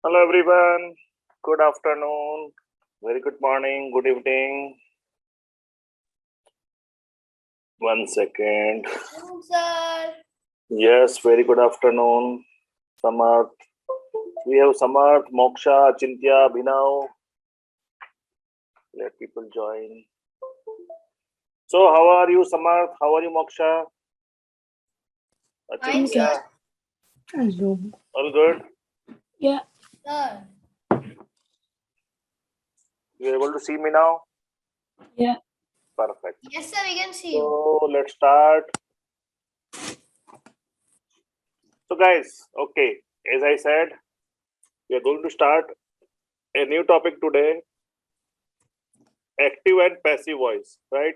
Hello everyone. Good afternoon. Very good morning. Good evening. One second. Sir. Yes, very good afternoon. Samarth. We have Samarth, Moksha, Achintya, Bhinav. Let people join. So, how are you, Samarth? How are you, Moksha? Achintya? Hello. All good? Yeah. Sir. You are able to see me now? Yeah. Perfect. Yes, sir, we can see you. So, let's start. So, guys, okay, as I said, we are going to start a new topic today. Active and passive voice, right?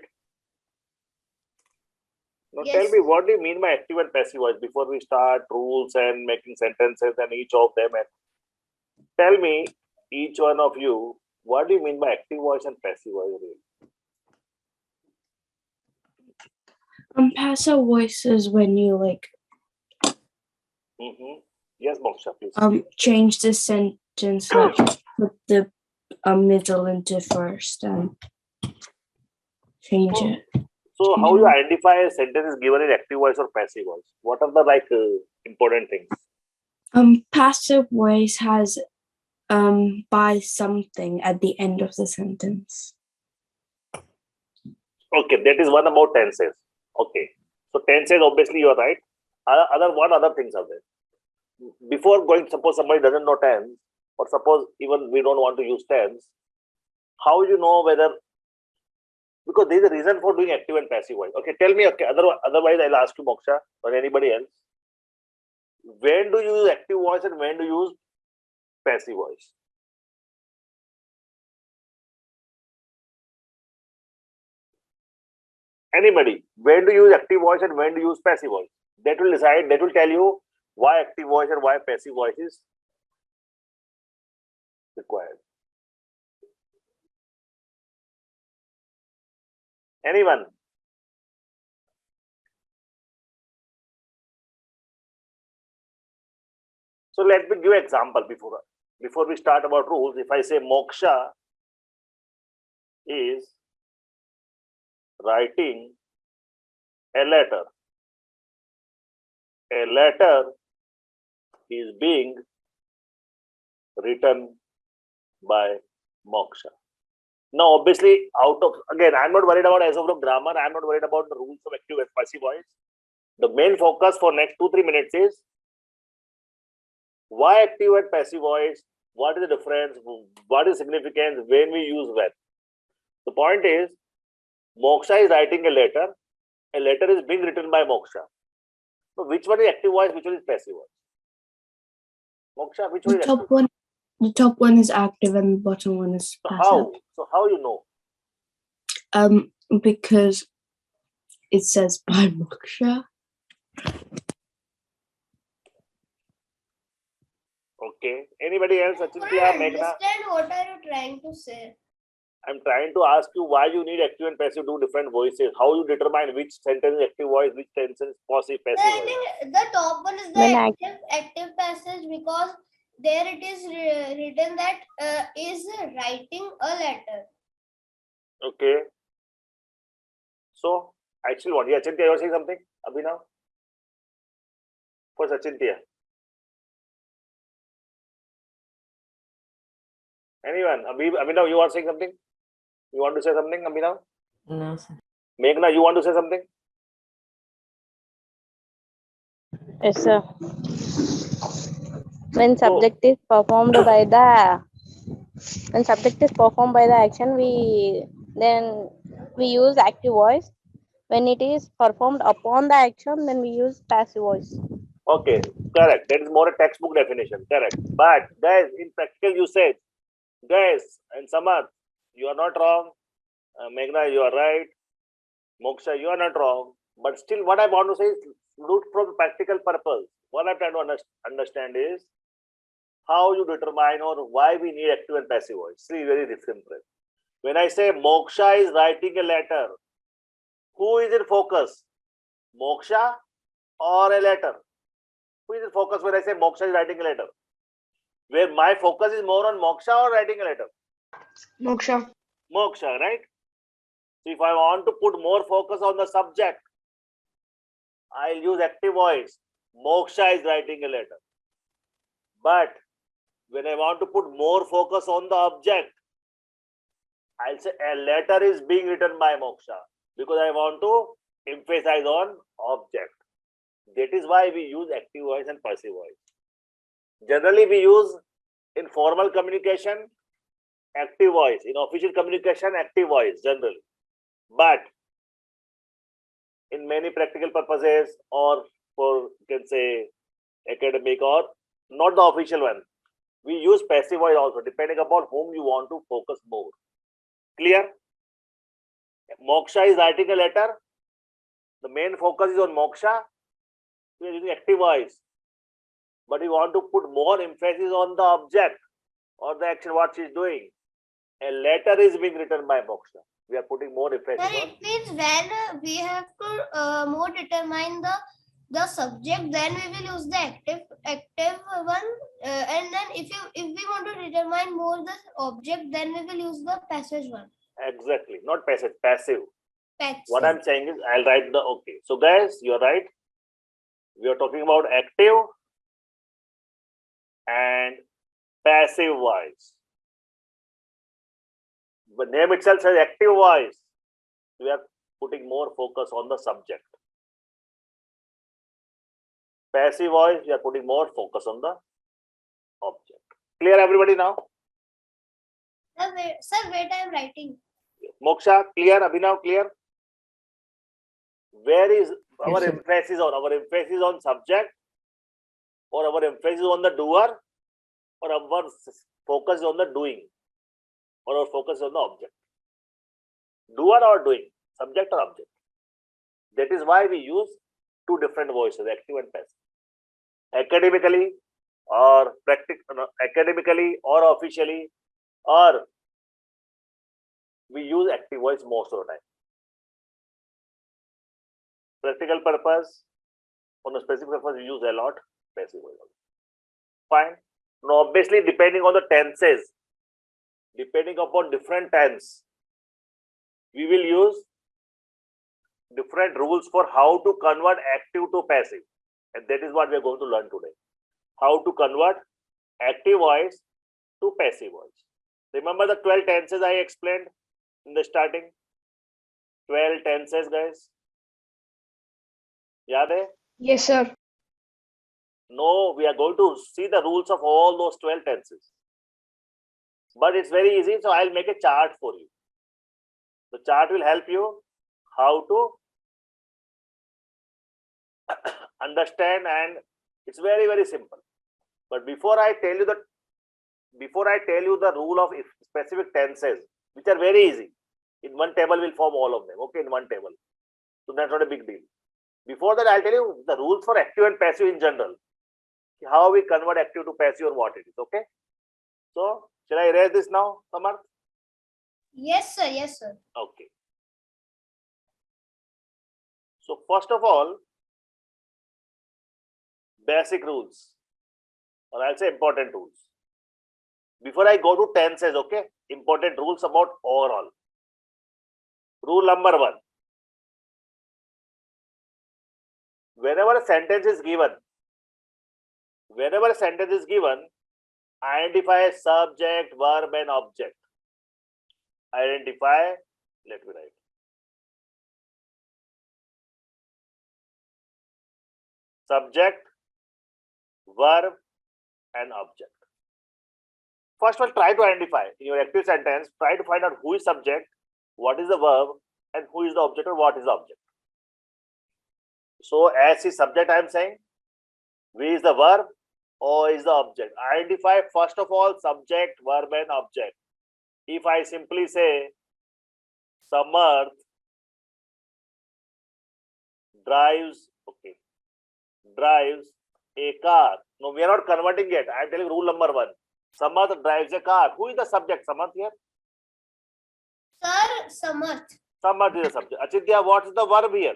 Now Yes. tell me, what do you mean by active and passive voice before we start rules and making sentences and each of them? And tell me, each one of you, what do you mean by active voice and passive voice? Passive voice is when you Yes, Moksha, please. change the sentence, like put the middle into first and change it. So how you identify a sentence is given in active voice or passive voice? What are the important things? Passive voice has by something at the end of the sentence. Okay, that is one about tenses. Okay, so tenses, obviously you are right. What other things are there? Before going, suppose somebody doesn't know tense, or suppose even we don't want to use tense, how you know whether, because there is a reason for doing active and passive voice. Okay, tell me, okay, otherwise I'll ask you, Moksha, or anybody else, when do you use active voice and when do you use passive voice? Anybody, when do you use active voice and when do you use passive voice? That will decide, that will tell you why active voice and why passive voice is required. Anyone? So let me give an example before we start about rules. If I say Moksha is writing a letter is being written by Moksha. Now, obviously, again, I'm not worried about as of the grammar. I'm not worried about the rules of active and passive voice. The main focus for next 2-3 minutes is why active and passive voice, what is the difference, what is significance, when we use when. The point is, Moksha is writing a letter is being written by Moksha. So which one is active voice, which one is passive voice? Moksha, which one is active? The top one is active and the bottom one is passive. So how you know? Because it says by Moksha. Okay. Anybody else? I Achintya, don't Meghna? understand what are you trying to say. I'm trying to ask you why you need active and passive two different voices. How you determine which sentence is active voice, which sentence is passive I voice. think the top one is the active passage because there it is written that is writing a letter. Okay. So actually what? Yeah, Achintya, you are saying something? Abhinav? First Achintya. Anyone? Abhinav, you are saying something? You want to say something, Abhinav? No, sir. Meghna, you want to say something? Yes, sir. When subject is performed by the action, then we use active voice. When it is performed upon the action, then we use passive voice. Okay, correct. That is more a textbook definition. Correct. But guys, in practical usage, guys, and Samarth, you are not wrong. Meghna, you are right. Moksha, you are not wrong. But still, what I want to say is, look from practical purpose. What I'm trying to understand is how you determine or why we need active and passive voice. See, very different. When I say Moksha is writing a letter, who is in focus? Moksha or a letter? Who is in focus when I say Moksha is writing a letter? where my focus is more on moksha or writing a letter? Moksha. Moksha, right? So if I want to put more focus on the subject, I'll use active voice. Moksha is writing a letter. But when I want to put more focus on the object, I'll say a letter is being written by moksha because I want to emphasize on object. That is why we use active voice and passive voice. Generally, we use in formal communication active voice, in official communication active voice generally. But in many practical purposes or for you can say academic or not the official one, we use passive voice also depending upon whom you want to focus more. Clear? Moksha is writing a letter. The main focus is on moksha. We are using active voice. But we want to put more emphasis on the object or the action what she is doing. A letter is being written by moksha. We are putting more emphasis Sir, on. it means when we have to more determine the subject, then we will use the active one, and then if we want to determine more the object, then we will use the passive one. Exactly. Not passive, passive. Passive. What I'm saying is I'll write the okay. So guys, you're right. We are talking about active and passive voice. But name itself says active voice. We are putting more focus on the subject. Passive voice, we are putting more focus on the object. Clear everybody now? Sir, wait, I am writing. Moksha, clear? Abhinav, clear? Where is our Yes, sir. emphasis on? Our emphasis on subject or our emphasis on the doer or our focus on the doing or our focus on the object? Doer or doing? Subject or object? That is why we use two different voices, active and passive. Academically or academically or officially, or we use active voice most of the time. Practical purpose, on a specific purpose, we use a lot passive voice. Fine. Now, obviously, depending on the tenses, depending upon different tense, we will use different rules for how to convert active to passive. And that is what we are going to learn today. How to convert active voice to passive voice. Remember the 12 tenses I explained in the starting? 12 tenses, guys. Yaad hai? Yes, sir. No, we are going to see the rules of all those 12 tenses. But it's very easy, so I'll make a chart for you. The chart will help you how to understand, and it's very, very simple. But before I tell you the rule of specific tenses, which are very easy, in one table will form all of them, okay, in one table. So that's not a big deal. Before that, I'll tell you the rules for active and passive in general. How we convert active to passive or what it is, okay? So, shall I erase this now, Samarth? Yes, sir. Yes, sir. Okay. So, first of all, basic rules, or I'll say important rules. Before I go to tenses, okay, important rules about overall. Rule number 1. Whenever a sentence is given, identify subject, verb, and object. Identify, let me write. Subject, verb, and object. First of all, try to identify in your active sentence, try to find out who is subject, what is the verb, and who is the object or what is the object. So, as is subject, I am saying, V is the verb, O is the object. Identify first of all subject, verb, and object. If I simply say, Samarth drives a car. No, we are not converting yet. I am telling rule number 1. Samarth drives a car. Who is the subject? Samarth here? Sir, Samarth. Samarth is the subject. Achintya, what is the verb here?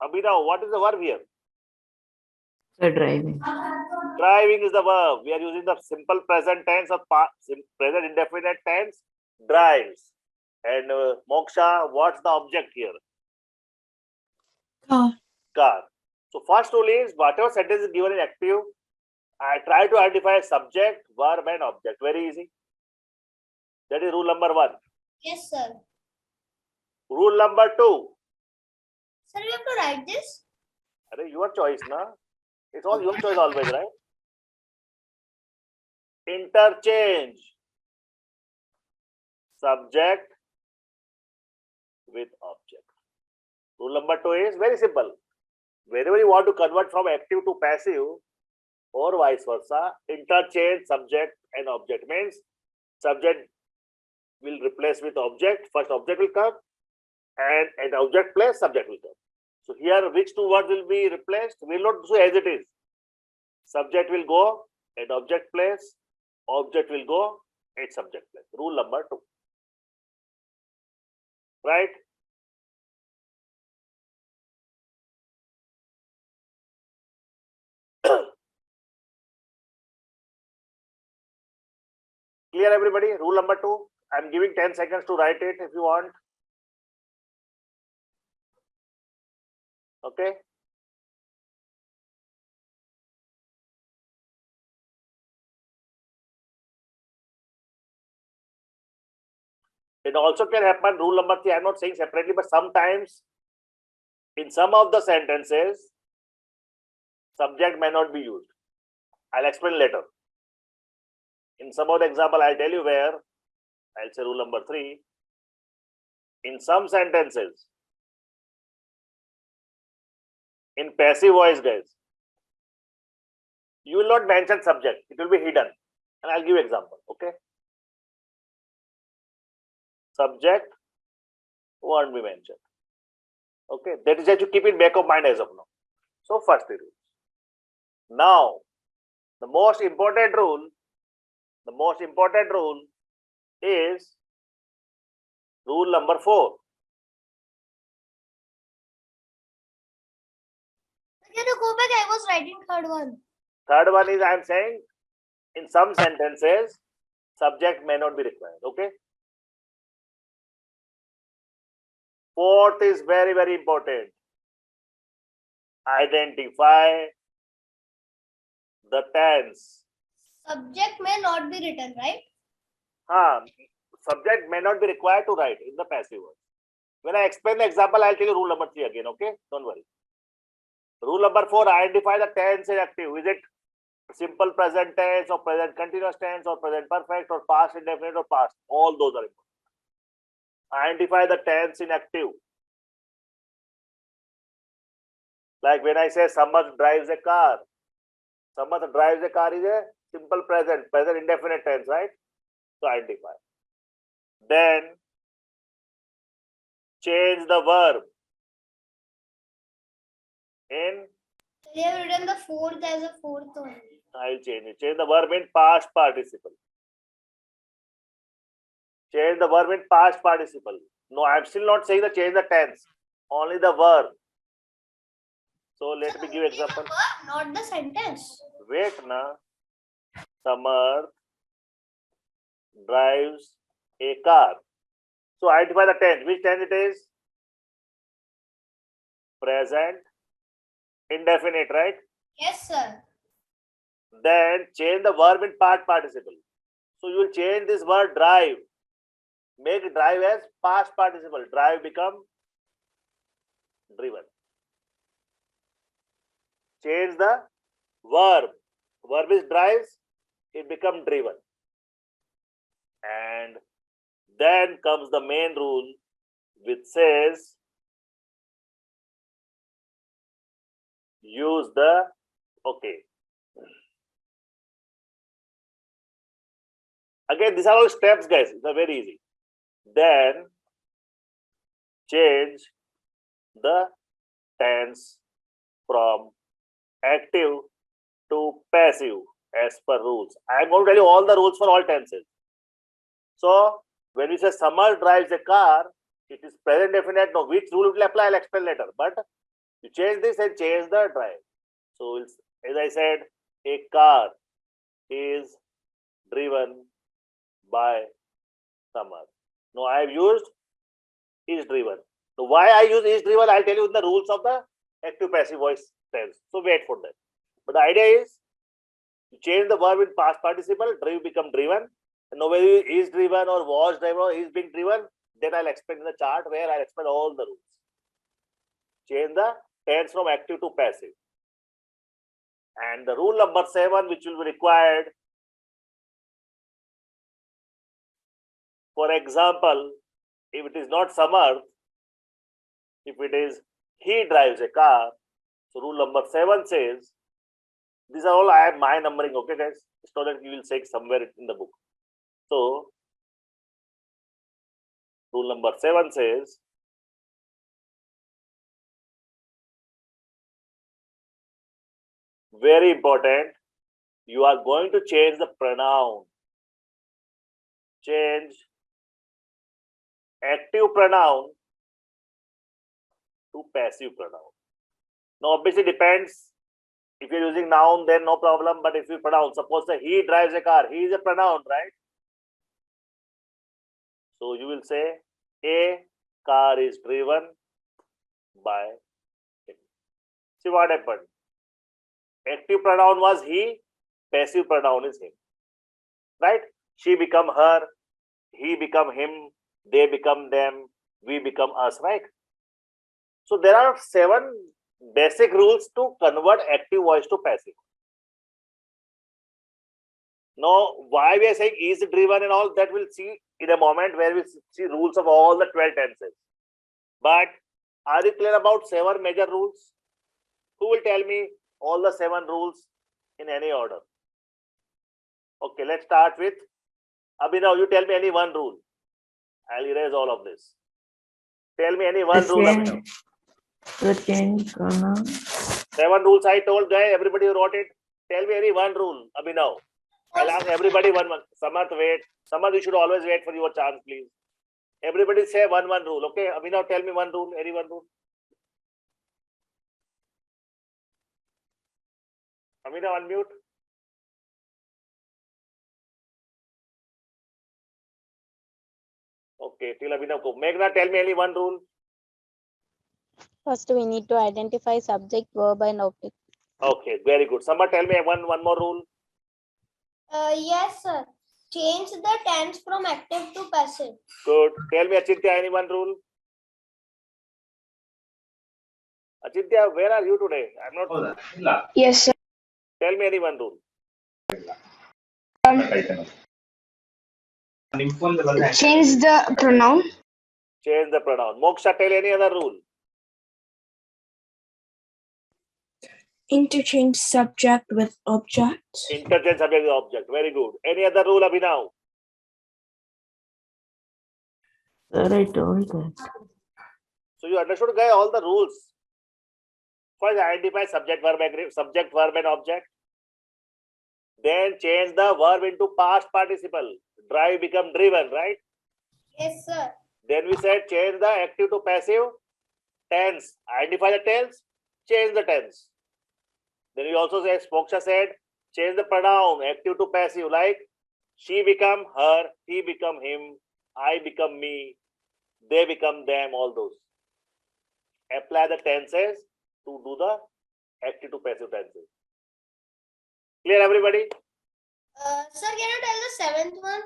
Abhinav, what is the verb here? Sir, driving. Driving is the verb. We are using the simple present tense or present indefinite tense. Drives. And Moksha, what's the object here? Car. Car. So first rule is whatever sentence is given in active, I try to identify subject, verb, and object. Very easy. That is rule number 1. Yes, sir. Rule number 2. Sir, we have to write this. Your choice, na? It's all your choice always, right? Interchange subject with object. Rule number 2 is very simple. Whenever you want to convert from active to passive or vice versa, interchange subject and object means subject will replace with object. First object will come and an object place subject will come. So here which two words will be replaced? We will not do as it is. Subject will go at object place, object will go at subject place. Rule number 2. Right? Clear everybody? Rule number 2. I am giving 10 seconds to write it if you want. Okay. It also can happen, rule number 3, I am not saying separately, but sometimes in some of the sentences, subject may not be used. I'll explain later. In some of the example, I'll tell you where, I'll say rule number 3. In some sentences, in passive voice, guys, you will not mention subject, it will be hidden. And I'll give example, okay? Subject won't be mentioned. Okay, that is that you keep in back of mind as of now. So first the rules. Now, the most important rule is rule number 4. Can you go back? I was writing third one. Third one is I am saying in some sentences, subject may not be required. Okay. Fourth is very, very important. Identify the tense. Subject may not be written, right? Subject may not be required to write in the passive voice. When I explain the example, I'll tell you rule number 3 again, okay? Don't worry. Rule number 4, identify the tense in active. Is it simple present tense or present continuous tense or present perfect or past indefinite or past? All those are important. Identify the tense in active. Like when I say Samarth drives a car. Samarth drives a car is a simple present indefinite tense, right? So identify. Then change the verb in. They have written the fourth as a fourth only. I'll change it. Change the verb in past participle. Change the verb in past participle. No, I'm still not saying the change the tense. Only the verb. So let me give example. The verb, not the sentence. Wait, na. Samarth drives a car. So identify the tense. Which tense it is? Present indefinite, right? Yes, sir. Then change the verb in past participle. So you will change this word drive. Make drive as past participle. Drive become driven. Change the verb. Verb is drives. It becomes driven. And then comes the main rule which says use the, okay. Again, these are all steps, guys. They're very easy. Then change the tense from active to passive as per rules. I am going to tell you all the rules for all tenses. So when we say Samarth drives a car, it is present definite. No, which rule will apply? I'll explain later. But You change this and change the drive. So as I said, a car is driven by Samar. Now I have used is driven. So why I use is driven, I'll tell you in the rules of the active passive voice tense. So wait for that. But the idea is you change the verb in past participle, drive become driven. And now whether is driven or was driven or is being driven, then I'll explain in the chart where I'll explain all the rules. Change the tense from active to passive. And the rule number 7, which will be required, for example, if it is not Samarth, if it is he drives a car, so rule number 7 says, these are all I have my numbering, okay guys? So that you will say somewhere in the book. So, rule number 7 says, very important, you are going to change the pronoun. Change active pronoun to passive pronoun. Now, obviously depends. If you're using noun, then no problem. But if you pronoun, suppose that he drives a car, he is a pronoun, right? So you will say a car is driven by him. See what happened? Active pronoun was he, passive pronoun is him. Right? She become her, he become him, they become them, we become us, right? So there are 7 basic rules to convert active voice to passive. Now, why we are saying is driven and all that we'll see in a moment where we see rules of all the 12 tenses. But are you clear about 7 major rules? Who will tell me all the 7 rules in any order? Okay, let's start with Abhinav. You tell me any one rule. I'll erase all of this. Tell me any one rule, Abhinav. The change pronoun. 7 rules I told, guys. Everybody who wrote it. Tell me any one rule, Abhinav. I'll ask everybody one. Samarth, wait. Samarth, you should always wait for your chance, please. Everybody say one rule. Okay, Abhinav, tell me one rule. Any one rule. Abhinav, unmute. Okay, till Abhinav go. Meghna, tell me any one rule. First, we need to identify subject, verb, and object. Okay, very good. Samarth, tell me one more rule. Yes, sir. Change the tense from active to passive. Good. Tell me, Achintya, any one rule. Achintya, where are you today? I'm not. Yes, sir. Tell me any one rule. Change the pronoun. Change the pronoun. Moksha, tell any other rule. Interchange subject with object. Interchange subject with object. Very good. Any other rule, Abhinav? Sir, I told that. So you understood, guys, all the rules. First, identify subject, verb, and object. Then change the verb into past participle. Drive become driven, right? Yes, sir. Then we said change the active to passive tense. Identify the tense, change the tense. Then we also say, Moksha said, change the pronoun active to passive, like she become her, he become him, I become me, they become them, all those. Apply the tenses to do the active to passive tenses. Clear, everybody? Sir, can you tell the 7th one?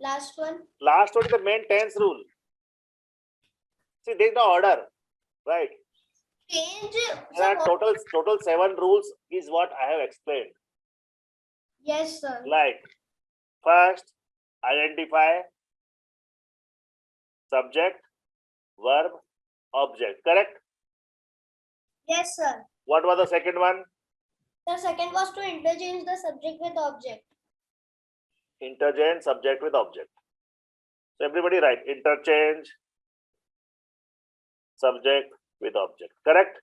Last one. Last one is the main tense rule. See, there is no order, right? Change. There are total 7 rules is what I have explained. Yes, sir. Like, first, identify subject, verb, object. Correct? Yes, sir. What was the second one? The second was to interchange the subject with object. Interchange subject with object. So everybody write interchange subject with object. Correct?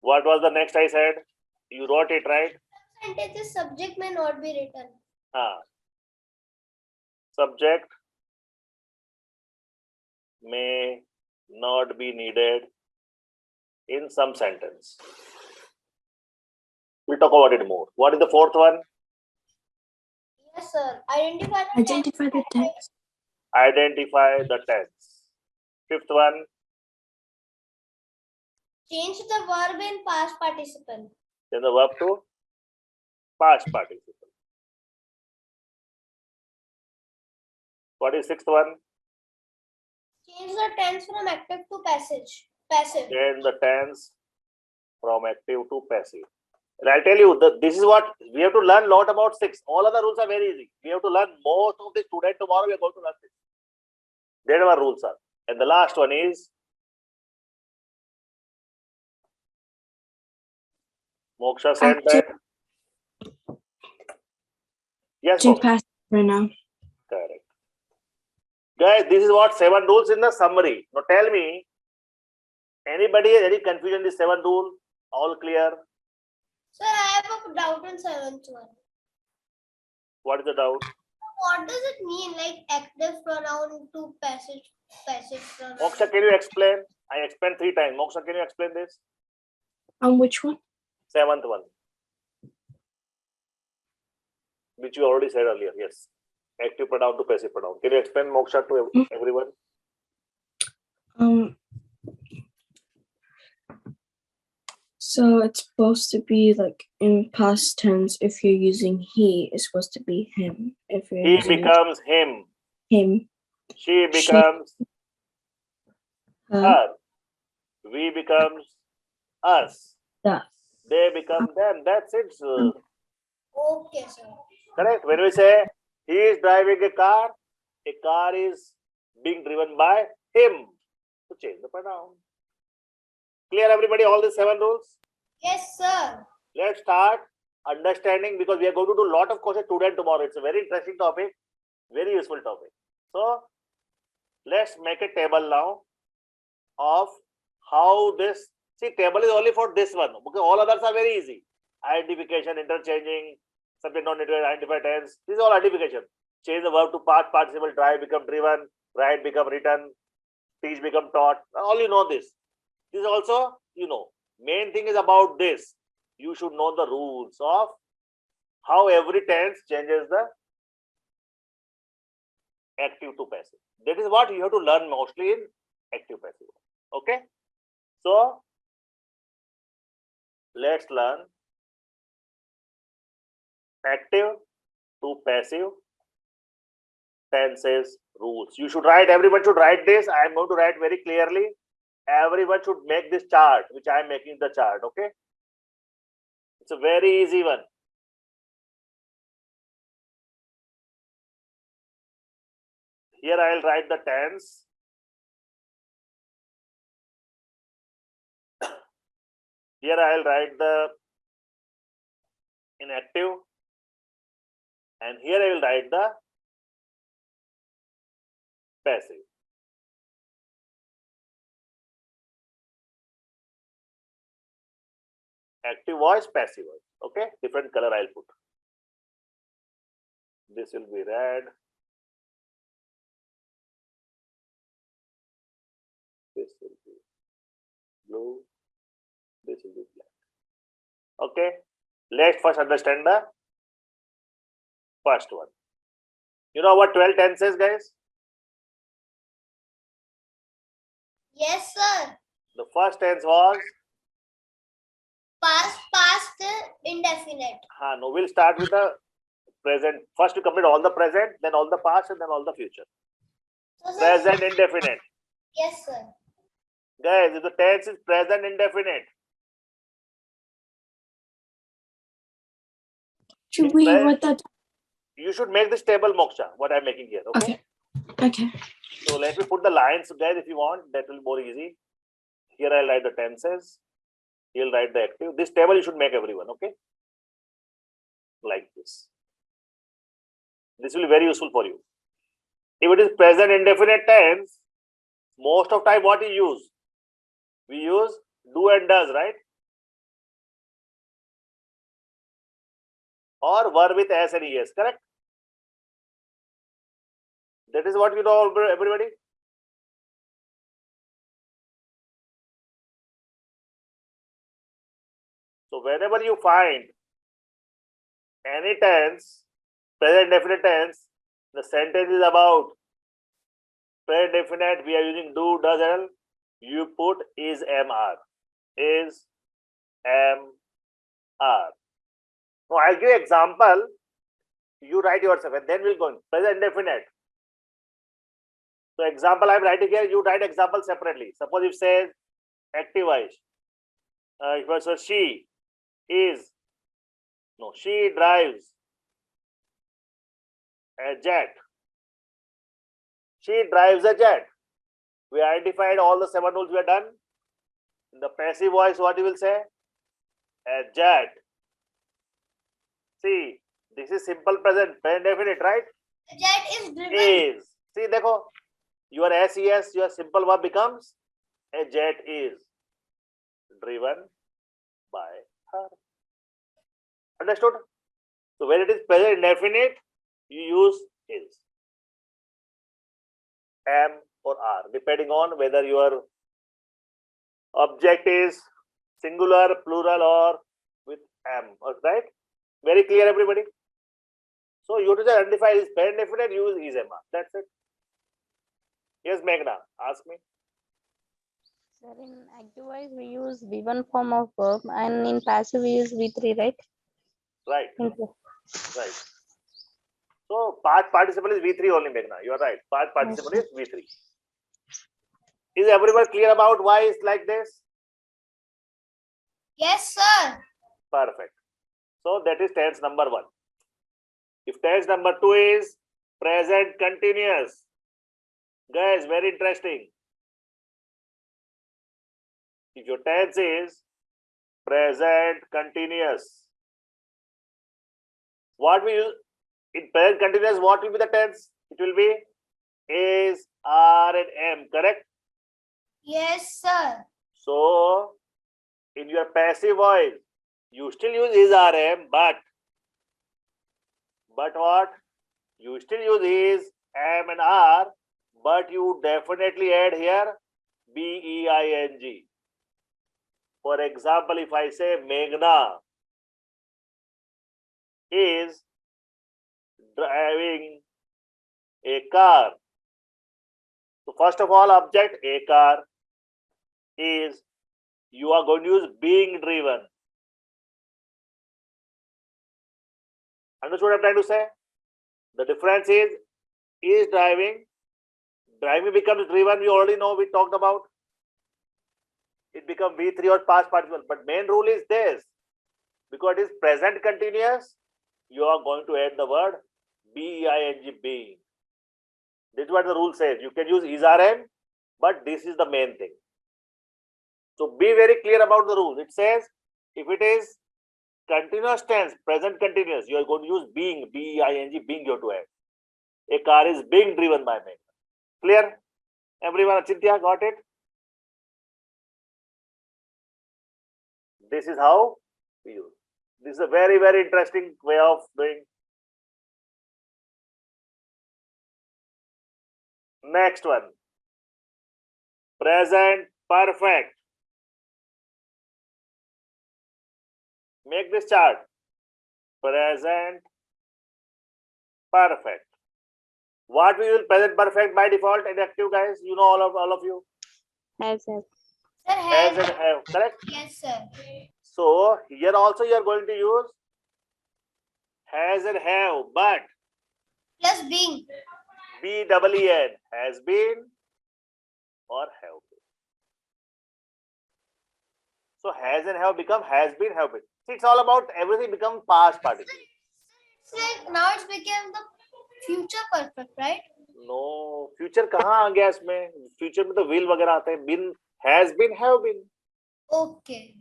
What was the next I said? You wrote it, right? Sentences subject may not be written. Subject may not be needed in some sentence. We'll talk about it more. What is the fourth one? Yes, sir. Identify the Identify the tense. Identify the tense. Fifth one. Change the verb in past participle. Then the verb to past participle. What is sixth one? Change the tense from active to passive. Change the tense from active to passive. And I'll tell you that this is what we have to learn a lot about six. All other rules are very easy. We have to learn most of the student tomorrow. We are going to learn this. There our rules are. And the last one is Moksha said that. Yes, To Moksha. passive pronoun. Correct. Guys, this is what 7 rules in the summary. Now tell me, anybody has any confusion in this 7 rule? All clear? Sir, I have a doubt on seventh one. What is the doubt? What does it mean, like active pronoun to passive pronoun? Moksha, can you explain? I explained 3 times. Moksha, can you explain this? Which one? 7th one. Which you already said earlier. Yes. Active pronoun to passive pronoun. Can you explain, Moksha, to everyone? So it's supposed to be like in past tense. If you're using he, it's supposed to be him. If you're He using becomes him. him, She becomes her, her. We becomes us. that. They become them. That's it. Sir. Okay, sir. Correct. When we say he is driving a car is being driven by him. So change the pronoun. Clear, everybody? All the 7 rules? Yes, sir. Let's start understanding, because we are going to do a lot of questions today and tomorrow. It's a very interesting topic, very useful topic. So let's make a table now of how this. See, table is only for this one, because all others are very easy. Identification, interchanging, subject non-native, identify tense. This is all identification. Change the verb to past participle, drive become driven, write become written, teach become taught. All you know this. This is also, you know, main thing is about this. You should know the rules of how every tense changes the active to passive. That is what you have to learn mostly in active passive. Okay? So let's learn active to passive tenses rules. You should write, everyone should write this. I am going to write very clearly. Everyone should make this chart, which I am making the chart. Okay? It's a very easy one. Here I will write the tense. Here I will write the inactive. And here I will write the passive. Active voice, passive voice. Okay, different color I'll put. This will be red. This will be blue. This will be black. Okay, let's first understand the first one. You know what 12 tenses, guys? Yes, sir. The first tense was. Past indefinite. No, we'll start with the present. First, we complete all the present, then all the past, and then all the future. So, sir, Present indefinite. yes, sir. Guys, if the tense is present indefinite, Should we write that? you should make this table, Moksha, what I'm making here. Okay. Okay. So let me put the lines, guys, if you want. That will be more easy. Here I'll write the tenses. He'll write the active. This table you should make, everyone. Okay. Like this. This will be very useful for you. If it is present indefinite tense, most of time what we use? We use do and does, right? Or verb with s and es, correct? That is what you know, everybody. So whenever you find any tense, present definite tense, the sentence is about present definite, we are using do, does, and you put is, am, are. Is, am, are. Now I'll give you example. You write yourself and then we'll go in. Present definite. So example I'm writing here, you write example separately. Suppose if says active voice. So she is, no, she drives a jet. She drives a jet. We identified all the 7 rules we have done. In the passive voice, what you will say? A jet. See, this is simple present definite, right? The jet is driven. Is. See, dekho, your SES, your simple verb becomes a jet is driven by her. Understood? So when it is present indefinite, you use is, am or are, depending on whether your object is singular, plural, or with am. Right? Very clear, everybody? So you have to just identify is present definite, use is, am, are. That's it. Yes, Meghna, ask me. Sir, in active voice we use V1 form of verb, and in passive we use V3, right? Right. Thank you. Right. So past participle is V3 only, Meghna. You are right. Past participle is V3. Is everyone clear about why it's like this? Yes, sir. Perfect. So that is tense number 1. If tense number 2 is present continuous, guys, very interesting. If your tense is present continuous, what we use in present continuous, what will be the tense? It will be is, are, and am, correct? Yes, sir. So in your passive voice, you still use is, are, am, but what? You still use is, am, and are, but you definitely add here B-E-I-N-G. For example, if I say Meghna is driving a car. So first of all, object a car is, you are going to use being driven. Understood what I'm trying to say? The difference is driving. Driving becomes driven. We already know, we talked about. It becomes V3 or past participle. But main rule is this. Because it is present continuous, you are going to add the word B-E-I-N-G, being. This is what the rule says. You can use is, are, am, but this is the main thing. So be very clear about the rules. It says if it is continuous tense, present continuous, you are going to use being, B-E-I-N-G, being you have to add. A car is being driven by me. Clear? Everyone, Achintya, got it? This is how we use. This is a very, very interesting way of doing. Next one. Present perfect. Make this chart. Present perfect. What we use present perfect by default and active, guys? You know, all of you. Has. Sir, Has has. and have, correct? Yes, sir. So here also you are going to use has and have, but Plus being. B-E-E-N, has been or have been. So has and have become has been, have been. See, it's all about everything become past participle. It's like now it's became the future perfect, right? No, future कहाँ आ गया इसमें? Future में तो will वगैरह आते हैं. Been, has been, have been. Okay.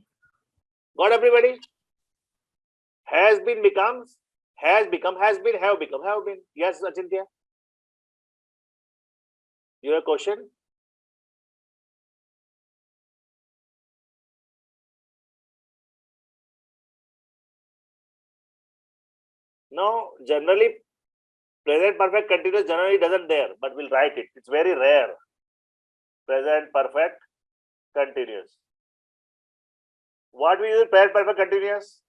Got everybody? Has been becomes, has become, has been, have become, have been. Yes, Achintya? Your question? No, generally present perfect continuous generally doesn't there, but we'll write it. It's very rare. Present perfect continuous. What we use present perfect continuous?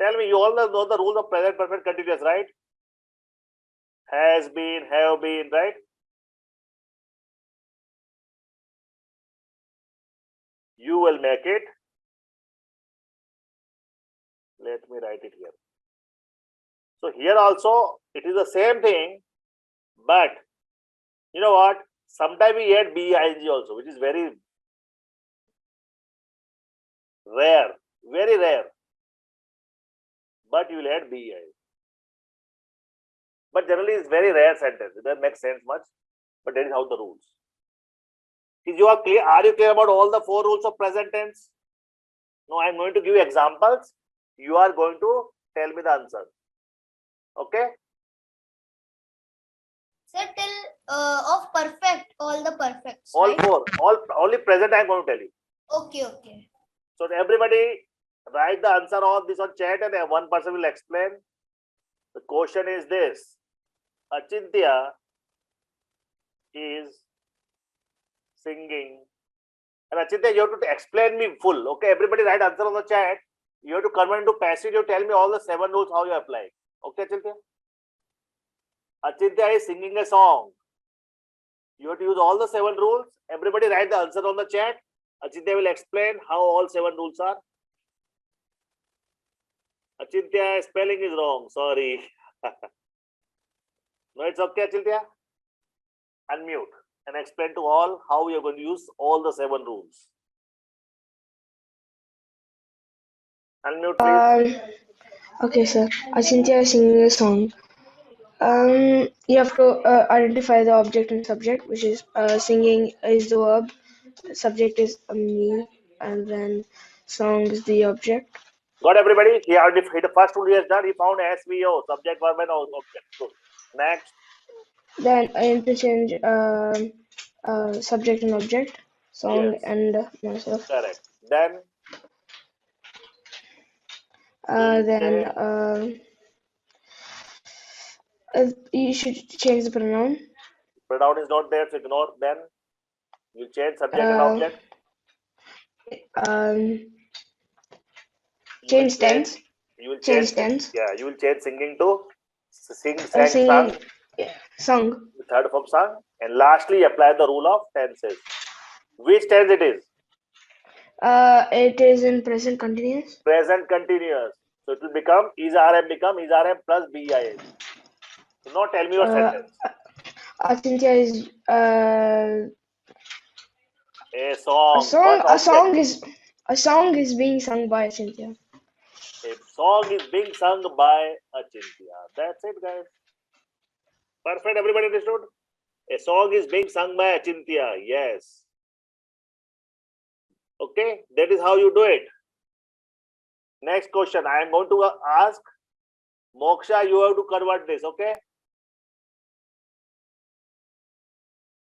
Tell me, you all know the rules of present perfect continuous, right? Has been, have been, right? You will make it. Let me write it here. So here also it is the same thing, but you know what? Sometimes we add BING also, which is very rare, very rare. But you will add BING. But generally it's very rare sentence. It doesn't make sense much, but that is how the rules. Is you are clear? Are you clear about all the 4 rules of present tense? No, I am going to give you examples. You are going to tell me the answer. Okay? Sir, till of perfect, all the perfects, All right? 4. Only present I am going to tell you. Okay, okay. So everybody write the answer of this on chat and one person will explain. The question is this. Achintya is singing. And Achintya, you have to explain me full. Okay, everybody write answer on the chat. You have to convert into passive. You tell me all the 7 rules how you apply. Okay, Achintya? Achintya is singing a song. You have to use all the 7 rules. Everybody write the answer on the chat. Achintya will explain how all 7 rules are. Achintya, spelling is wrong. Sorry. No, it's okay, Achintya. Unmute and explain to all how you're going to use all the 7 rules. Unmute, please. Okay, sir. Achintya is singing a song. You have to identify the object and subject, which is singing is the verb, subject is me, and then song is the object. Got everybody? He already hit the first rule he has done. He found SVO, subject, verb, and object. Good. Next. Then interchange subject and object, song Yes. and myself. Correct. Then Then you should change the pronoun. pronoun is not there, so ignore. Then you change subject and Uh, object. You will Change tense. You will Change change. tense. Yeah, you will change singing to sing, sang, Singing. sung. Yeah, sung. The third form sung. And lastly, apply the rule of tenses. Which tense it is? It is in present continuous. Present continuous. So it will become is RM plus BIS. Do not tell me your sentence. Achintya is A song. a song is being sung by Achintya. A song is being sung by Achintya. That's it, guys. Perfect. Everybody understood? A song is being sung by Achintya. Yes. Okay. That is how you do it. Next question. I am going to ask Moksha. You have to convert this. Okay.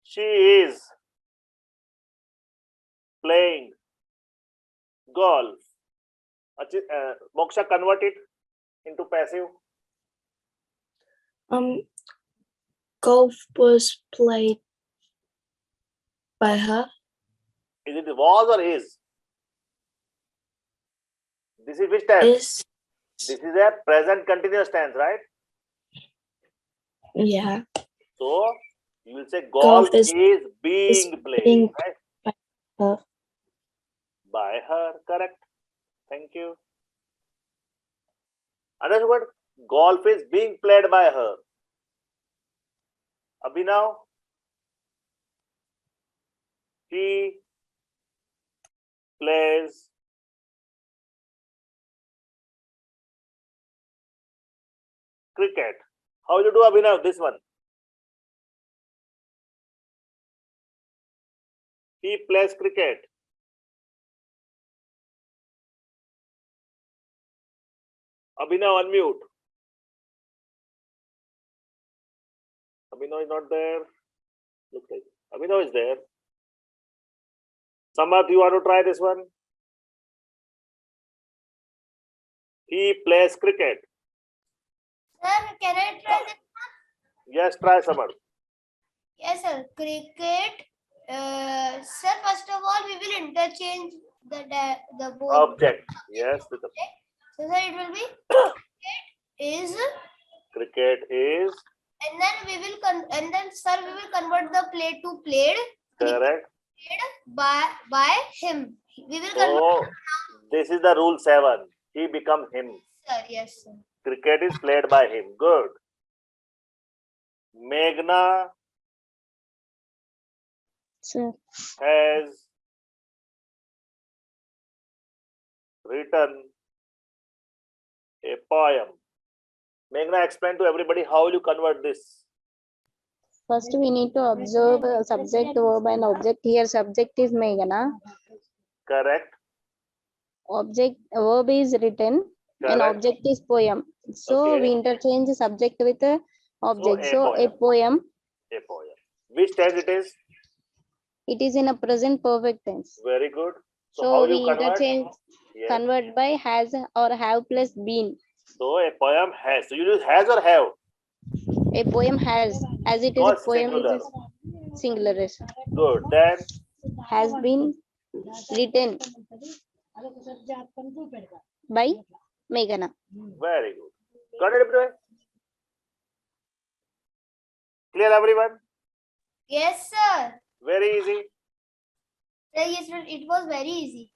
She is playing golf. Moksha, convert it into passive. Golf was played by her. Is it was or is? This is which tense? Is. This is a present continuous tense, right? Yeah. So you will say golf is being played, right? By her. By her, correct. Thank you. Another word, golf is being played by her. Abhinav, he plays cricket. How will you do, Abhinav, this one? He plays cricket. Abhinav, unmute. Abhinav is not there. Looks like Abhinav is there. Samarth, you want to try this one? He plays cricket. Sir, can I try this one? Yes, try Samarth. Yes, sir. Cricket Sir, first of all, we will interchange the both Object. Yes. With the So sir, it will be is, cricket is and then we will and then sir we will convert the play to played correct. by him. We will So convert. this is the rule 7. He becomes him. Sir, yes, sir. Cricket is played by him. Good. Meghna Sir. has written a poem. Meghna, explain to everybody how will you convert this. First, we need to observe subject, verb, and object. Here, subject is Meghana. Correct. Object, verb is written, and Correct. object is poem. So Okay. we interchange the subject with the object. a So a poem. poem, A poem. Which tense it is? it is in a present perfect tense. Very good. So, how So will you we convert? interchange Yes. convert by has or have plus been. So a poem has. So you use has or have? A poem has, as it is No, a poem singular. is singular. Yes. Good. Then Has been written by Meghana. very good. Got it, everyone? Clear, everyone? Yes, sir. Very easy. Yes, sir, it was very easy.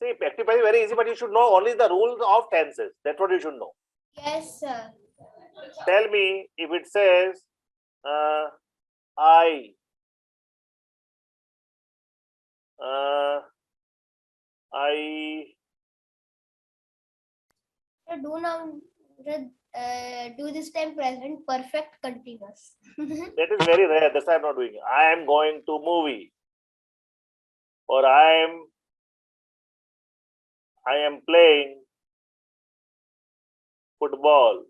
See, practically very easy, but you should know only the rules of tenses. That's what you should know. Yes, sir. Tell me if it says I Do now. Do this time present perfect continuous. that is very rare. That's why I'm not doing it. I am going to movie, or I am playing football.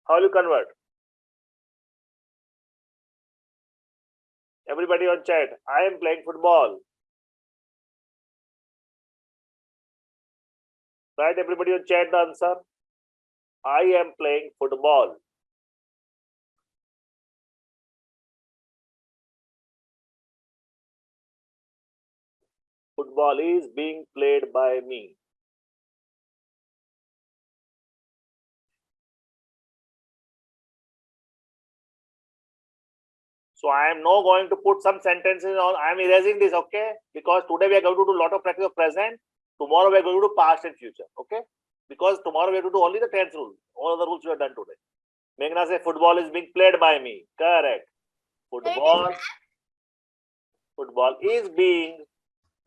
How will you convert? Everybody on chat. I am playing football. Right, everybody on chat the answer. I am playing football. Football is being played by me. So I am now going to put some sentences on. I am erasing this, okay? Because today we are going to do a lot of practice of present. Tomorrow we are going to do past and future, okay? Because tomorrow we have to do only the tense rule. All other rules we have done today. Meghna says football is being played by me. Correct. Football is being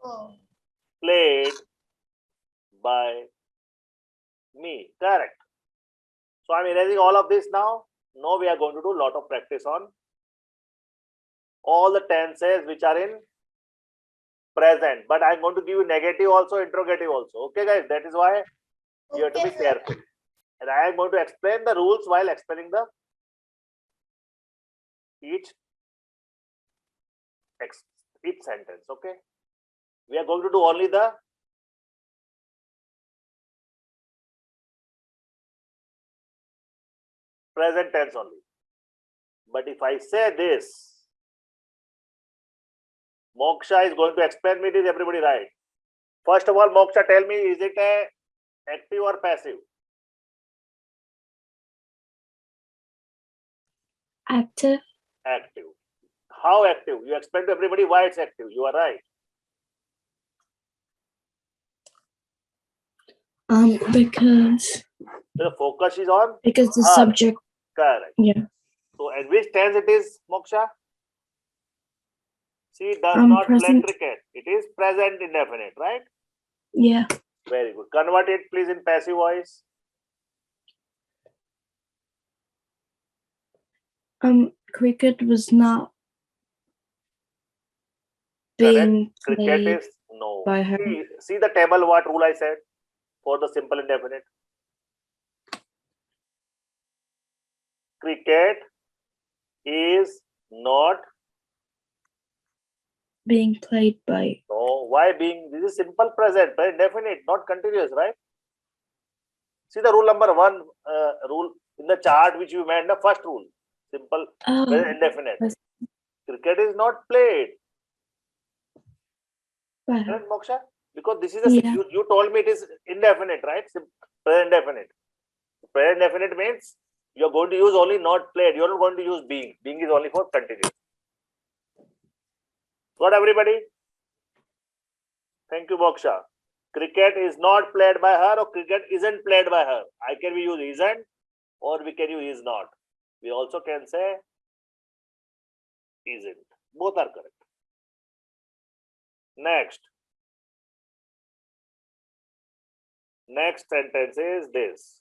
Oh. played by me. Correct. So I'm erasing all of this now. Now we are going to do a lot of practice on all the tenses which are in present. But I'm going to give you negative also, interrogative also. Okay, guys? That is why you have to be Okay, sir. careful. And I am going to explain the rules while explaining the each sentence. Okay? We are going to do only the present tense only. But if I say this, Moksha is going to explain me this, everybody right. First of all, Moksha, tell me, is it a active or passive? Active. Active. How active? You explain to everybody why it's active. You are right. Because The focus is on the her. subject. Correct. Yeah. So, and which tense it is, Moksha? She does not Present. play cricket. It is present indefinite, right? Yeah. Very good. Convert it, please, in passive voice. Cricket was not being Cricket played is no. by her. See the table, what rule I said for the simple indefinite. Cricket is not being played by. no. Why being? This is simple present, but indefinite, not continuous, right? See the rule number 1 rule in the chart which we made, the first rule. Simple present indefinite. Cricket is not played. But Correct, Moksha? Because this is a Yeah. you told me it is indefinite, right? Present definite. Present definite means you're going to use only not played. You're not going to use being. Being is only for continuous. Got everybody? Thank you, Moksha. Cricket is not played by her or cricket isn't played by her. I can we use isn't or we can use is not. We also can say isn't. Both are correct. Next. Next sentence is this.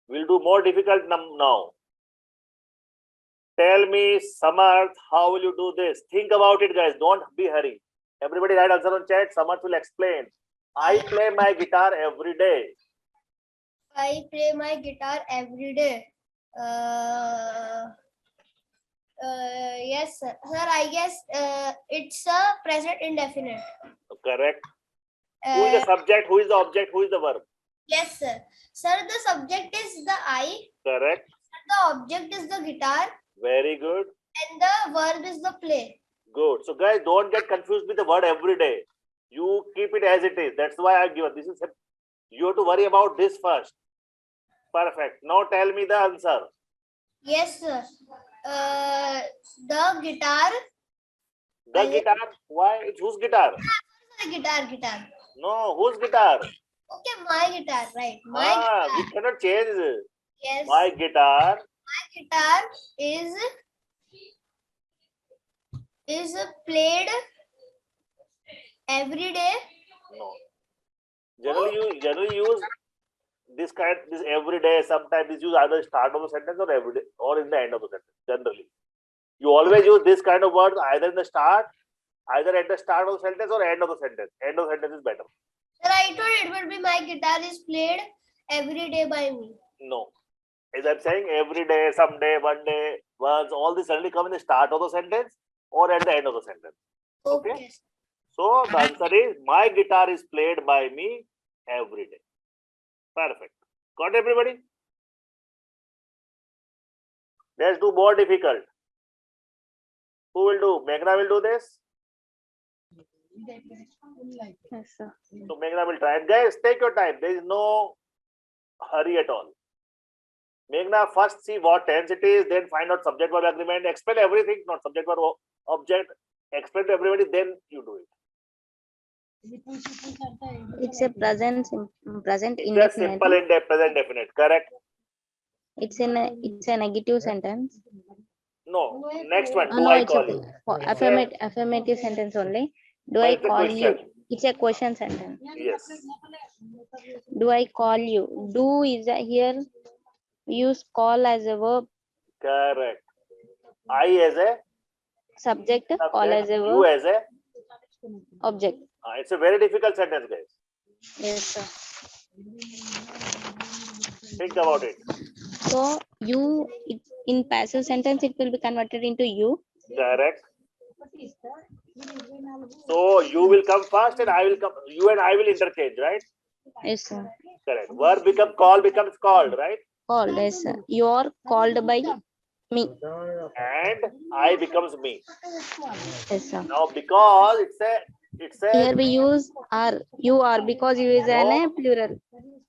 We'll do more difficult now. Tell me, Samarth, how will you do this? Think about it, guys. Don't be hurry. Everybody write answer on chat. Samarth will explain. I play my guitar every day. I play my guitar every day. Yes, sir. Sir, I guess it's a present indefinite. Correct. Who is the subject? Who is the object? Who is the verb? Yes, sir. Sir, the subject is the I. Correct. The object is the guitar. Very good. And the verb is the play. Good. So, guys, don't get confused with the word every day. You keep it as it is. That's why I given this is. You have to worry about this first. Perfect. Now tell me the answer. Yes, sir. The guitar. The guitar. Why? It's whose guitar? The guitar. No, whose guitar? Okay, my guitar, right? My We cannot change it. yes. My guitar. My guitar is played every day. No. Generally use this every day. Sometimes this use either start of the sentence or every day or in the end of the sentence. Generally, you always use this kind of words either in the start, either at the start of the sentence or end of the sentence. End of the sentence is better. Sir, I told it will be my guitar is played every day by me. No. As I'm saying, every day, someday, one day, once, all this suddenly come in the start of the sentence or at the end of the sentence. Okay. So the answer is my guitar is played by me every day. Perfect. Got everybody? Let's do more difficult. Who will do? Meghna will do this. Yes, sir. So Meghna will try. And guys, take your time. There is no hurry at all. Meghna, first see what tense it is, then find out subject verb agreement. Explain everything, not subject verb object. Explain to everybody, then you do it. It's a present It's a indefinite. simple and present definite. Correct? It's a negative sentence. No. Next one. Do No, I it's call a you? affirmative sentence only. Do But I it's a call you? question. It's a question sentence. Yes. Do I call you? Do is here. Use call as a verb. Correct. I as a Subject. Call as a you verb. as a Object. it's a very difficult sentence, guys. Yes, sir. Think about it. So you in passive sentence it will be converted into you. Correct. So you will come first and I will come. You and I will interchange, right? Yes, sir. Correct. Verb becomes called, right? Called. Yes, sir. You are called by me. And I becomes me. Yes, sir. Now because it's a Here we use are. You are because you is an plural.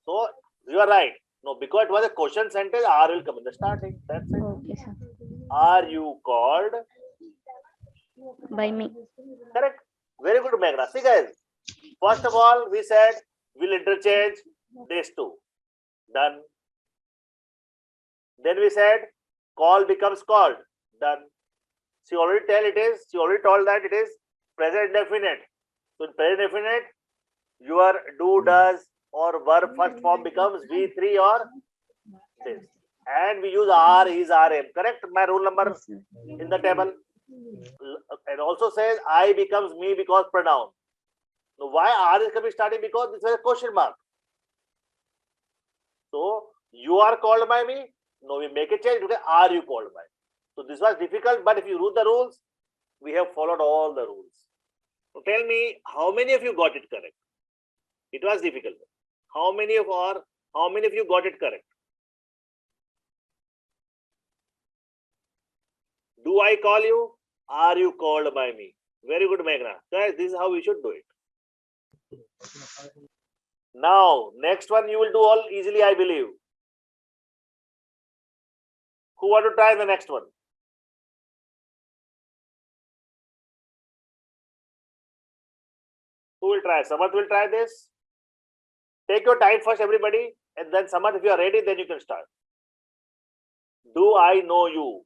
so you are right. No, because it was a question sentence, R will come in the starting. That's it. Okay, sir. Are you called? By me. Correct. Very good, Meghna. See, guys. First of all, we said we'll interchange these two. Done. Then we said call becomes called. Done. She already told that it is present definite. So in present definite, your do, does, or verb first form becomes V3 or this. And we use R, is, RM. Correct? My rule number Yes, sir. in the table. And also says I becomes me because pronoun. Now why R is coming starting? Because this is a question mark. So you are called by me. No, we make a change because are you called by? So this was difficult, but if you read the rules, we have followed all the rules. So tell me, how many of you got it correct? It was difficult. How many of you got it correct? Do I call you? Are you called by me? Very good, Meghna. Guys, this is how we should do it. Now, next one you will do all easily, I believe. Who want to try the next one? Who will try? Samarth will try this. Take your time first, everybody, and then Samarth, if you are ready, then you can start. Do I know you?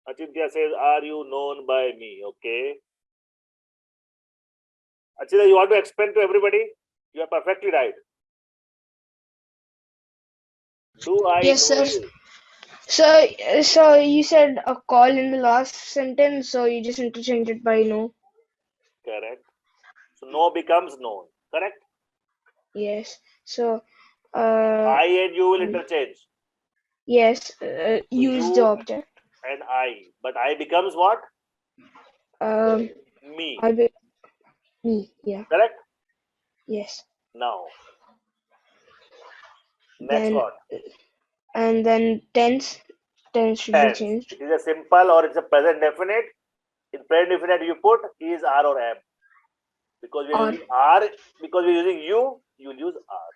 Achintya says, are you known by me? Okay. Achintya, you want to explain to everybody? You are perfectly right. Do I Yes, know sir. you? So you said a call in the last sentence, so you just interchange it by no. Correct. So no becomes known. Correct? Yes. So I and you will interchange. yes, use you the object. And I. But I becomes what? Me. Me. Yeah. Correct? Yes. Now. Next Then one. and then tense should be Tense. changed. It is a simple or it's a present definite. In present definite you put is, are, or am. Because we are Or. using are, because we are using you will use are.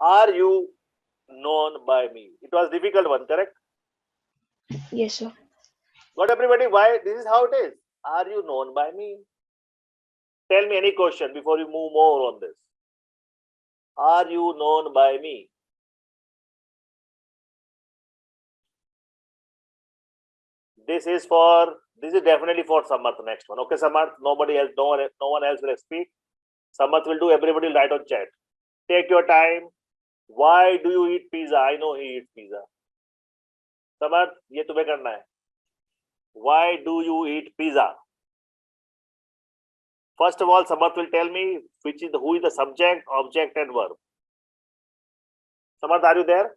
Are you known by me? It was difficult one, correct? Yes, sir. Got everybody? Why? This is how it is. Are you known by me? Tell me any question before you move more on this. Are you known by me? This is definitely for Samarth, next one. Okay, Samarth, nobody else, no one else will speak. Samarth will do, everybody will write on chat. Take your time. Why do you eat pizza? I know he eats pizza. Samarth, ये तुम्हें करना है. Why do you eat pizza? First of all, Samarth will tell me who is the subject, object, and verb. Samarth, are you there?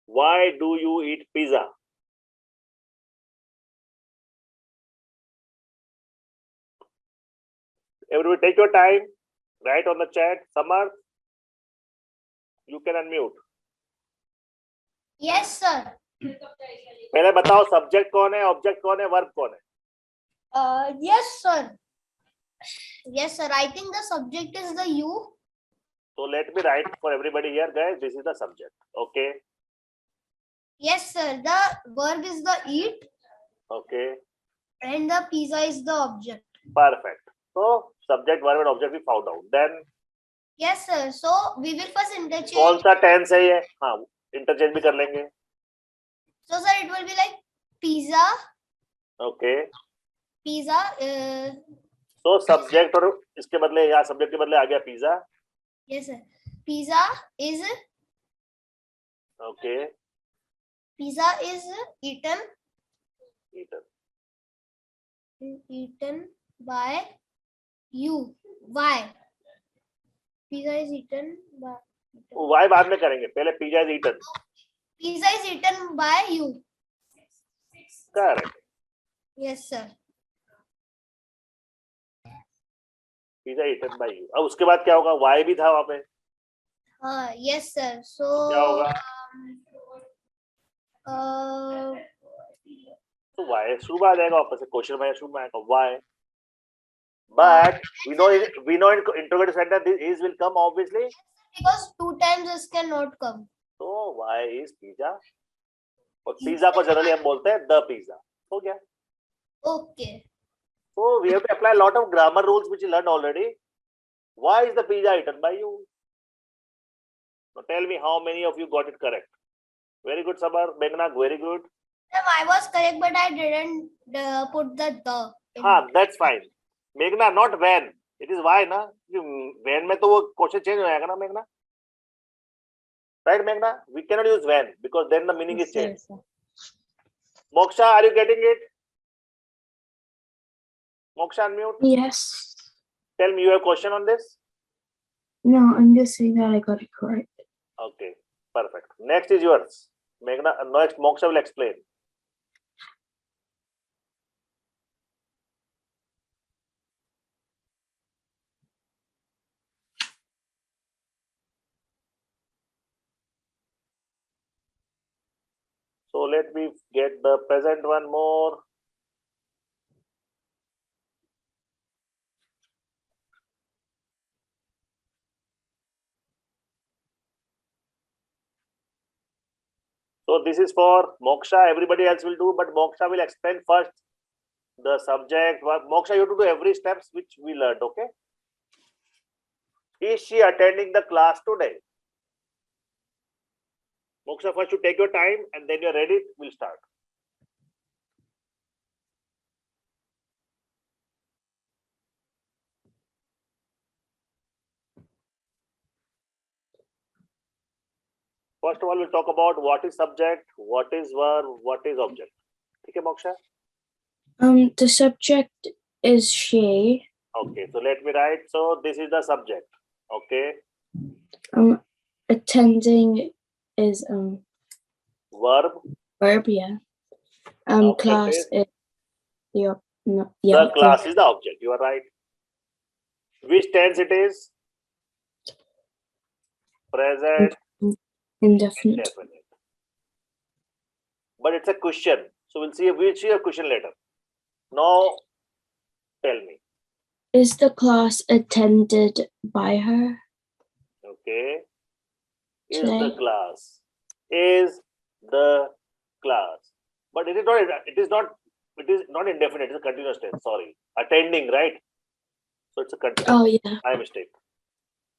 Why do you eat pizza? Everybody take your time. Write on the chat. Samarth, you can unmute. Yes, sir. पहले बताओ subject कौन है, object कौन है, verb कौन है? Yes, sir. Yes, sir. I think the subject is the you. So let me write for everybody here, guys. This is the subject. Okay. Yes, sir. The verb is the eat. Okay. And the pizza is the object. Perfect. So subject, verb, and object we found out. Then. Yes, sir. So we will first interchange. कौन सा tense है ये? हाँ, interchange भी कर लेंगे. So sir, it will be like pizza. Okay. Pizza. So subject और इसके बदले यहाँ subject के बदले आ गया pizza. Yes, sir. Pizza is. Okay. Pizza is eaten. Eaten by you. Why? Pizza is eaten by. Why बाद में करेंगे. पहले pizza is eaten. Pizza is eaten by you. Correct. Yes, sir. Pizza eaten by you. अब उसके बाद क्या होगा? Why भी था वहाँ पे. Yes, sir. So. क्या होगा? So why शुरू में आ जाएगा वापस से क्वेश्चन में शुरू में आएगा why. But we know in interrogative sentence this is will come obviously. Because 2 times this cannot come. So why is pizza? और pizza को generally हम बोलते हैं the pizza. हो गया. Okay. So we have to apply a lot of grammar rules which you learned already. Why is the pizza eaten by you? Now tell me how many of you got it correct. Very good, Sabar. Meghna, very good. I was correct, but I didn't put the. That's fine. Meghna, not when. It is why, na? When में तो वो question change हो जाएगा ना, Meghna? Right, Meghna? We cannot use when because then the meaning is changed. Moksha, are you getting it? Moksha, unmute. Yes. Tell me, you have a question on this? No, I'm just saying that I got it correct. Okay. Next is yours. Meghna, next Moksha will explain. So let me get the present one more. So this is for Moksha. Everybody else will do, but Moksha will explain first the subject. Moksha, you have to do every steps which we learned. Okay. Is she attending the class today? Moksha, first you take your time and then you're ready, we'll start. First of all, we'll talk about what is subject, what is verb, what is object. Okay, Moksha? The subject is she. Okay, so let me write. So this is the subject. Okay. Attending is Verb. verb, yeah. Object Class is the the class is the object. You are right. Which tense it is? Present. Indefinite. Indefinite. But it's a question. So we'll see a question later. Now, tell me. Is the class attended by her? Okay. Is Today? the class. Is the class. But it is not indefinite, it's a continuous tense. Sorry. Attending, right? So it's a continuous. Oh yeah. My mistake.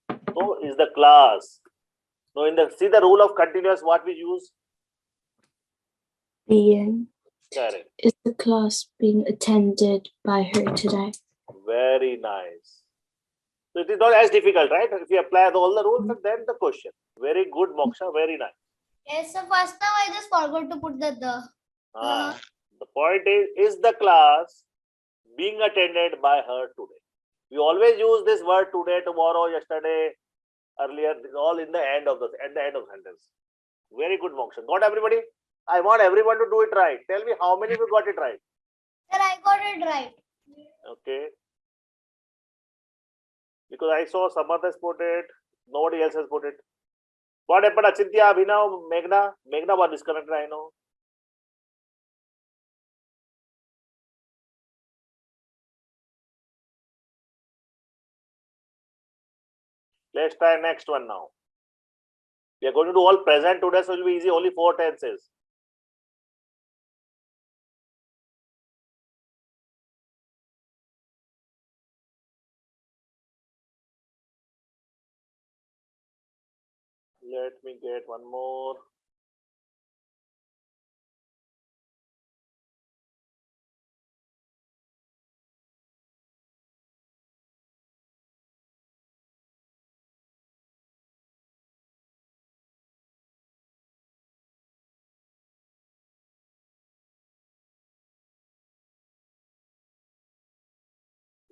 So is the class. Now see the rule of continuous what we use? Being. Correct. Is the class being attended by her today? Very nice. So it is not as difficult, right? If you apply all the rules, then the question. Very good, Moksha. Very nice. Yes, so first time I just forgot to put the. The point is the class being attended by her today? We always use this word today, tomorrow, yesterday, earlier, all in the end of the sentence. Very good, Moksha. Got everybody? I want everyone to do it right. Tell me how many of you got it right? Sir, I got it right. Okay. Because I saw Samarth has put it, nobody else has put it. What happened, Achintya, Abhinav, Meghna? Meghna was disconnected, I know. Let's try next one now. We are going to do all present today, so it will be easy, only 4 tenses. Let me get one more.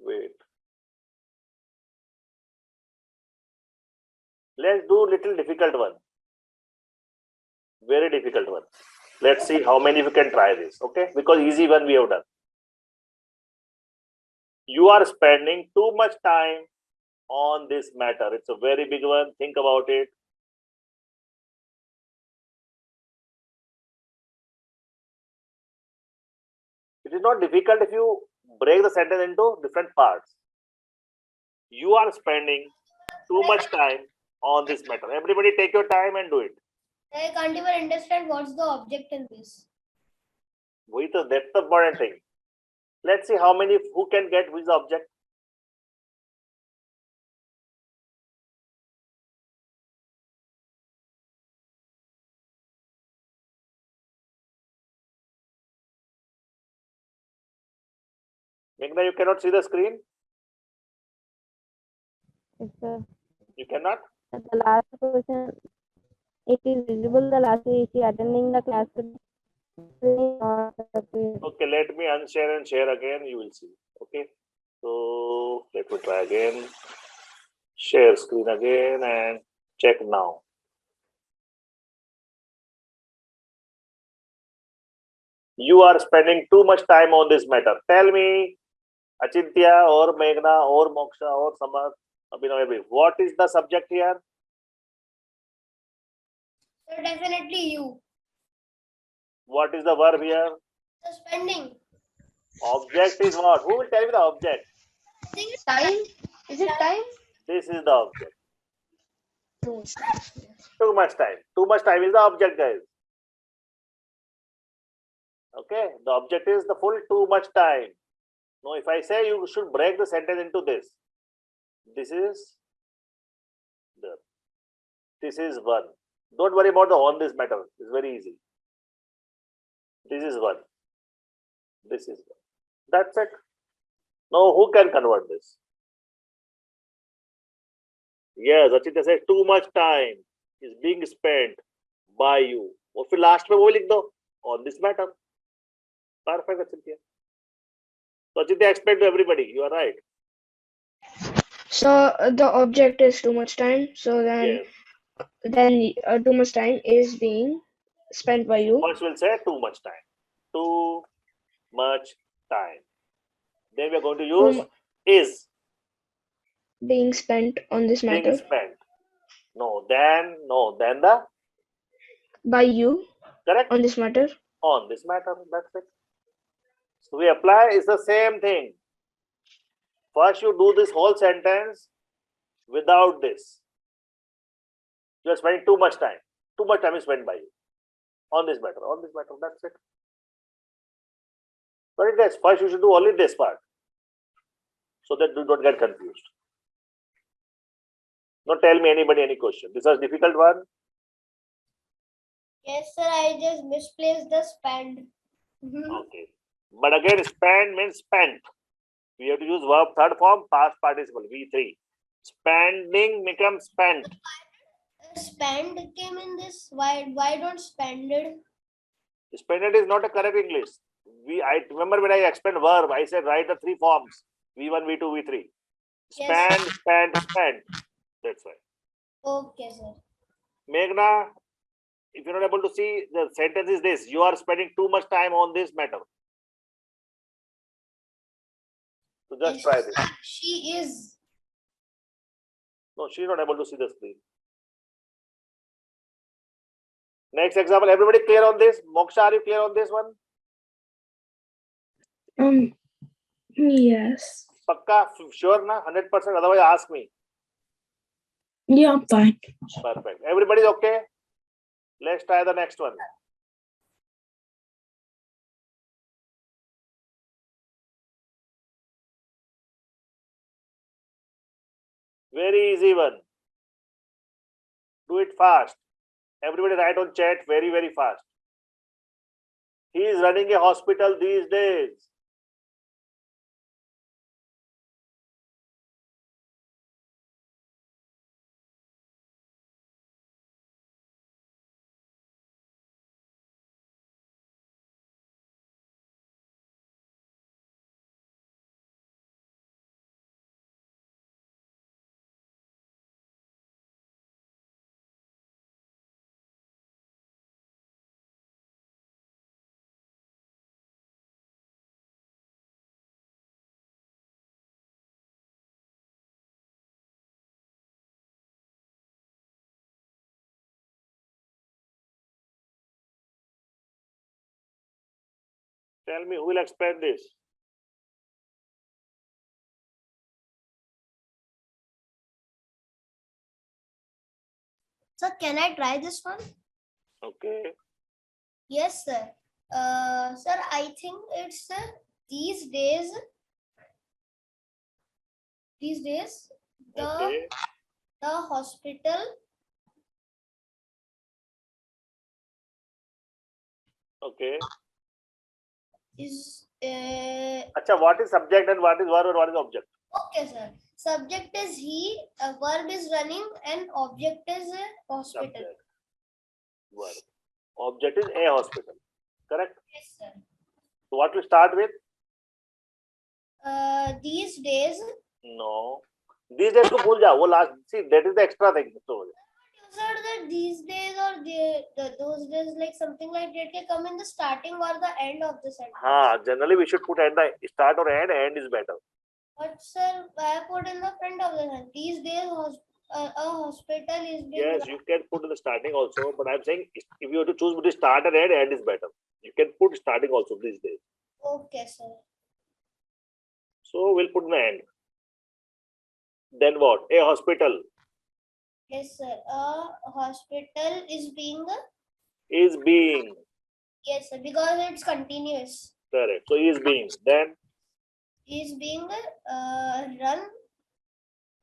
Wait. Let's do little difficult one. Very difficult one. Let's see how many of you can try this, okay? Because easy one we have done. You are spending too much time on this matter. It's a very big one. Think about it. It is not difficult if you break the sentence into different parts. You are spending too much time on this matter. Everybody take your time and do it. I can't even understand what's the object in this. That's the important thing. Let's see how many who can get which object. Meghna, you cannot see the screen? Yes, sir. You cannot? The last question, it is visible the last is she attending the class today? Okay, let me unshare and share again. You will see. Okay. So let me try again. Share screen again and check now. You are spending too much time on this matter. Tell me, Achintya or Meghna or Moksha or Samarth, Abhinav, what is the subject here? So definitely you. What is the verb here? So spending. Object is what? Who will tell me the object? I think it's Time? Is it time? This is the object. Too much time. Too much time is the object, guys. Okay, the object is the full too much time. Now, if I say you should break the sentence into this, this is the, this is one. Don't worry about the on this matter. It's very easy. This is one. This is one. That's it. Now, who can convert this? Yes, Achintya says too much time is being spent by you. और फिर last में वो लिख दो on this matter. Perfect, Achintya. So Achintya explained to everybody. You are right. So the object is too much time. So Yes. then too much time is being spent by you. First we'll say too much time. Too much time. Then we are going to use is Being spent on this being matter spent. No, then the by you correct on this matter. on this matter. That's it. So we apply is the same thing. First you do this whole sentence without this. You are spending too much time. Too much time is spent by you on this matter. On this matter. That's it. But guys, first you should do only this part so that you don't get confused. Don't tell me anybody any question. This is a difficult one. yes, sir. I just misplaced the spend. Okay. But again, spend means spent. We have to use verb third form, past participle, V3. Spending becomes spent. Spend came in this. Why don't spended? Spended is not a correct English. I remember when I explained verb, I said write the three forms. V1, V2, V3. Spend, Yes. spend, spent. That's why. Okay, sir. Meghna, if you're not able to see, the sentence is this. You are spending too much time on this matter. So just Yes, try this. sir, she is. No, she's not able to see the screen. Next example, everybody clear on this? Moksha, are you clear on this one? Yes. Pakka, sure na? 100%, otherwise ask me. Yeah, I'm fine. Perfect. Everybody's okay? Let's try the next one. Very easy one. Do it fast. Everybody write on chat very, very fast. He is running a hospital these days. Tell me who will explain this? Sir, can I try this one? Okay. Yes, sir. Sir, I think it's these days. Okay. The hospital Okay. is. Acha, what is subject and what is verb and what is object? Okay, sir. Subject is he, verb is running, and object is hospital. Subject. Verb. Object is a hospital. Correct? Yes, sir. So what we start with? These days. No. These days को भूल जाओ. वो last. See, that is the extra thing. So, Sir, that these days or those days, like something like that, can come in the starting or the end of the sentence. Generally we should put at the start or end. End is better. But sir, I put in the front of the sentence. These days, a hospital is being Yes, you can put in the starting also, but I'm saying if you have to choose between start and end is better. You can put starting also these days. Okay, sir. So we'll put in the end. Then what? A hospital Yes, sir. A hospital is being is being. yes, sir, because it's continuous. Correct. So is being. Then Is being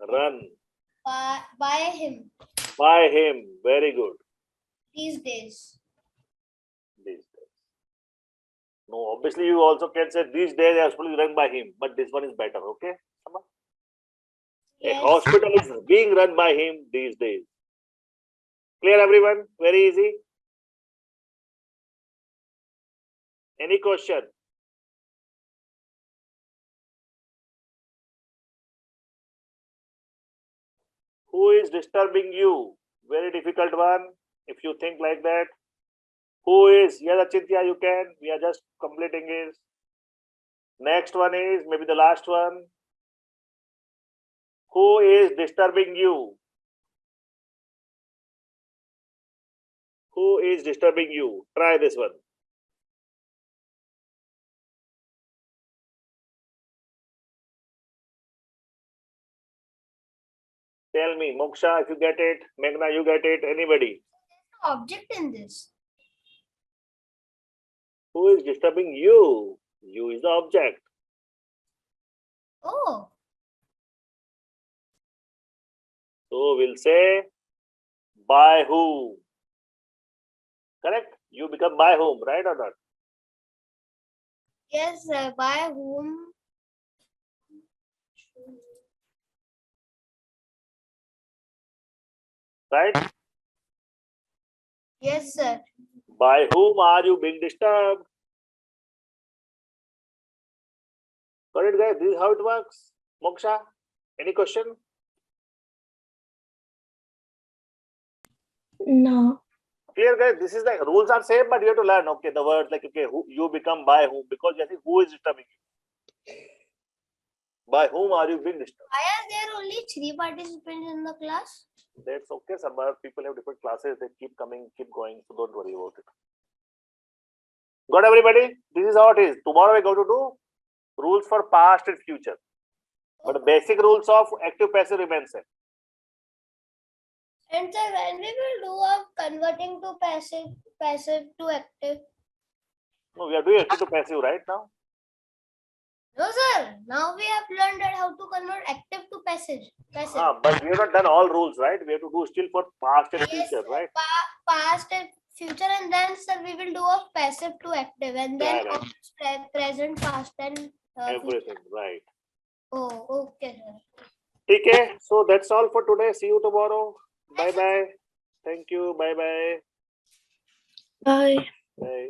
run by him by him. Very good. these days. These days. No, obviously you also can say these days a hospital is run by him, but this one is better. Okay. A Yes. hospital is being run by him these days. Clear, everyone? Very easy. Any question? Who is disturbing you? Very difficult one. If you think like that. Who is? Yes, Achintya, you can. We are just completing it. Next one is maybe the last one. Who is disturbing you? Who is disturbing you? Try this one. Tell me, Moksha, if you get it. Meghna, you get it. Anybody? Object in this. Who is disturbing you? You is the object. Oh, So we'll say by whom. Correct? You become by whom, right or not? yes, sir. By whom? Right? Yes, sir. By whom are you being disturbed? Got it, guys? This is how it works. Moksha, any question? No. Clear, guys? This is like rules are same, but you have to learn. Okay, the words like okay, who you become by whom because you see who is disturbing you. By whom are you being disturbed? Why are there only 3 participants in the class? That's okay. Some other people have different classes. They keep coming, keep going. So don't worry about it. Got everybody? This is how it is. Tomorrow we're going to do rules for past and future. But the basic rules of active passive remains same. And sir, when we will do of converting to passive to active? No, we are doing active to passive right now. No, sir. Now we have learned that how to convert active to passive. But we have not done all rules, right? We have to do still for past and Yes, future, sir. right? Past and future, and then sir we will do of passive to active, and then Correct. of present, past, and future. Everything, right. Oh, okay, sir. Okay, so that's all for today. See you tomorrow. Bye bye. Thank you. Bye bye. Bye. Bye.